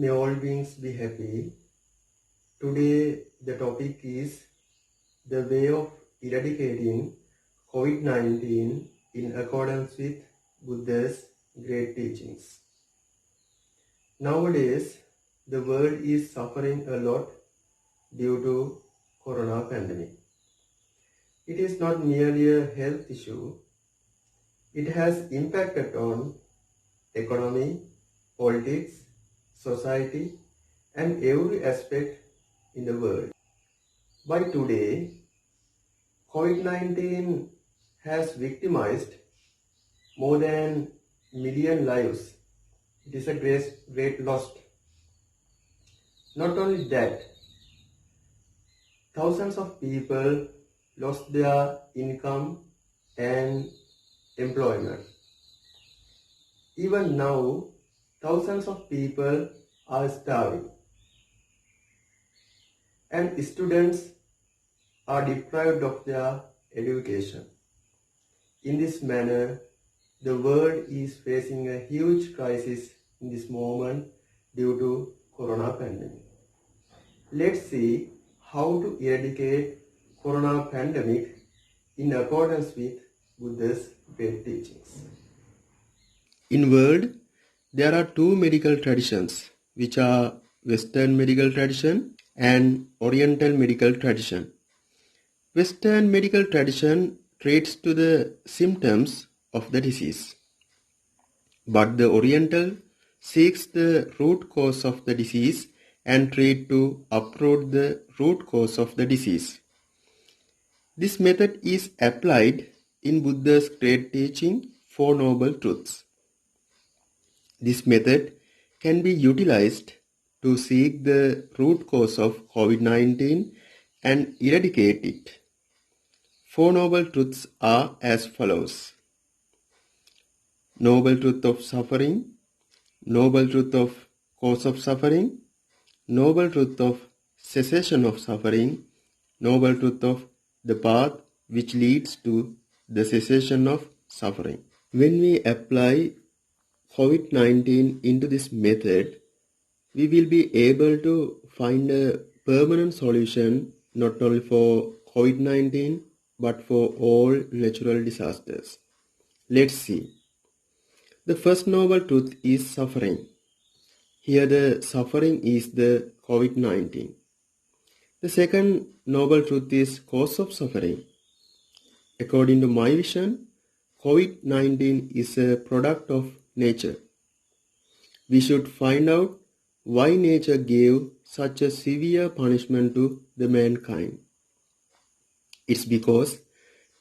May all beings be happy. Today the topic is the way of eradicating COVID-19 in accordance with Buddha's great teachings. Nowadays, the world is suffering a lot due to corona pandemic. It is not merely a health issue. It has impacted on economy, politics, society, and every aspect in the world. By today, COVID-19 has victimized more than million lives. It is a great loss. Not only that, thousands of people lost their income and employment. Even now, thousands of people are starving, and students are deprived of their education. In this manner, the world is facing a huge crisis in this moment due to corona pandemic. Let's see how to eradicate corona pandemic in accordance with Buddha's great teachings. In world, there are two medical traditions, which are Western medical tradition and Oriental medical tradition. Western medical tradition treats to the symptoms of the disease, but the Oriental seeks the root cause of the disease and treat to uproot the root cause of the disease. This method is applied in Buddha's great teaching, Four Noble Truths. This method can be utilized to seek the root cause of COVID-19 and eradicate it. Four Noble Truths are as follows. Noble Truth of Suffering, Noble Truth of Cause of Suffering, Noble Truth of Cessation of Suffering, Noble Truth of the Path which leads to the cessation of suffering. When we apply COVID-19 into this method, we will be able to find a permanent solution not only for COVID-19 but for all natural disasters. Let's see. The first noble truth is suffering. Here the suffering is the COVID-19. The second noble truth is cause of suffering. According to my vision, COVID-19 is a product of nature. We should find out why nature gave such a severe punishment to the mankind. It's because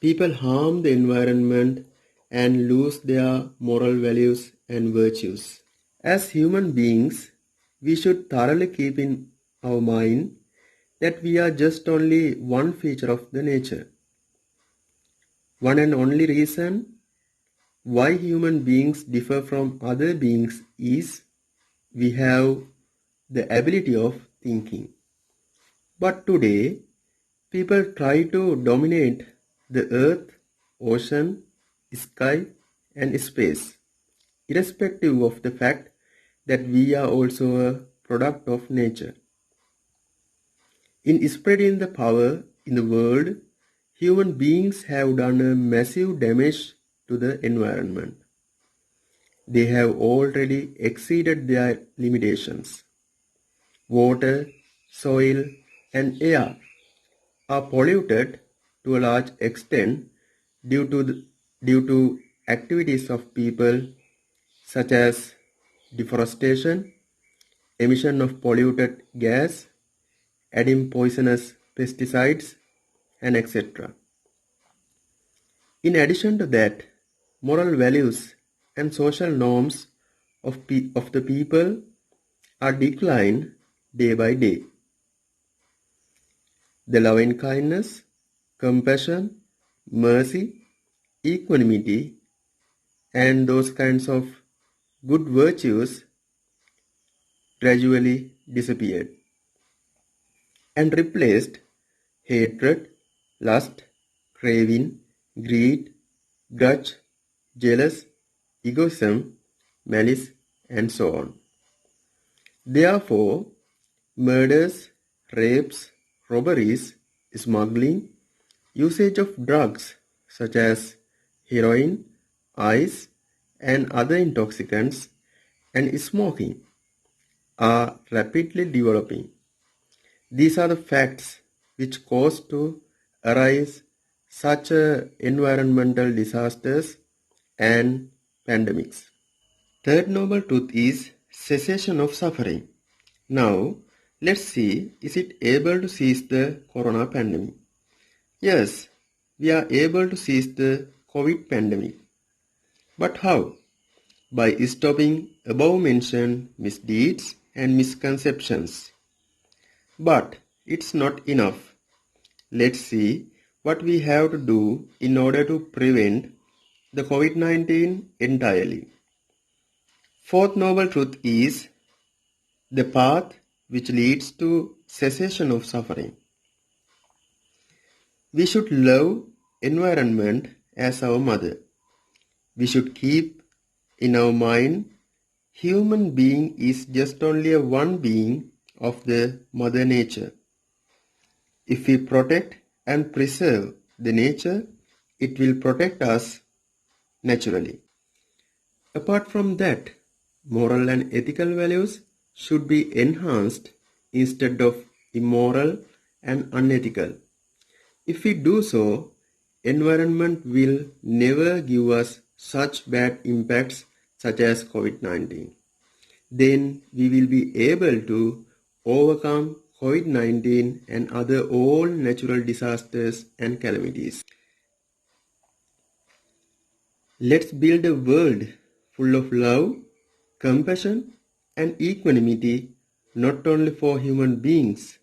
people harm the environment and lose their moral values and virtues. As human beings, we should thoroughly keep in our mind that we are just only one feature of the nature. One and only reason why human beings differ from other beings is we have the ability of thinking. But today, people try to dominate the earth, ocean, sky, and space, irrespective of the fact that we are also a product of nature. In spreading the power in the world, human beings have done a massive damage to the environment. They have already exceeded their limitations. Water, soil, and air are polluted to a large extent due to activities of people such as deforestation, emission of polluted gas, adding poisonous pesticides, and etc. In addition to that, moral values and social norms of the people are declined day by day. The loving kindness, compassion, mercy, equanimity, and those kinds of good virtues gradually disappeared and replaced hatred, lust, craving, greed, grudge, jealous, egoism, malice, and so on. Therefore, murders, rapes, robberies, smuggling, usage of drugs such as heroin, ice, and other intoxicants, and smoking are rapidly developing. These are the facts which cause to arise such environmental disasters and pandemics. Third noble truth is cessation of suffering. Now, let's see, is it able to cease the corona pandemic? Yes, we are able to cease the COVID pandemic. But how? By stopping above mentioned misdeeds and misconceptions. But it's not enough. Let's see what we have to do in order to prevent the COVID-19 entirely. Fourth noble truth is the path which leads to cessation of suffering. We should love environment as our mother. We should keep in our mind human being is just only a one being of the mother nature. If we protect and preserve the nature, it will protect us naturally. Apart from that, moral and ethical values should be enhanced instead of immoral and unethical. If we do so, environment will never give us such bad impacts such as COVID-19. Then we will be able to overcome COVID-19 and other all natural disasters and calamities. Let's build a world full of love, compassion, and equanimity, not only for human beings,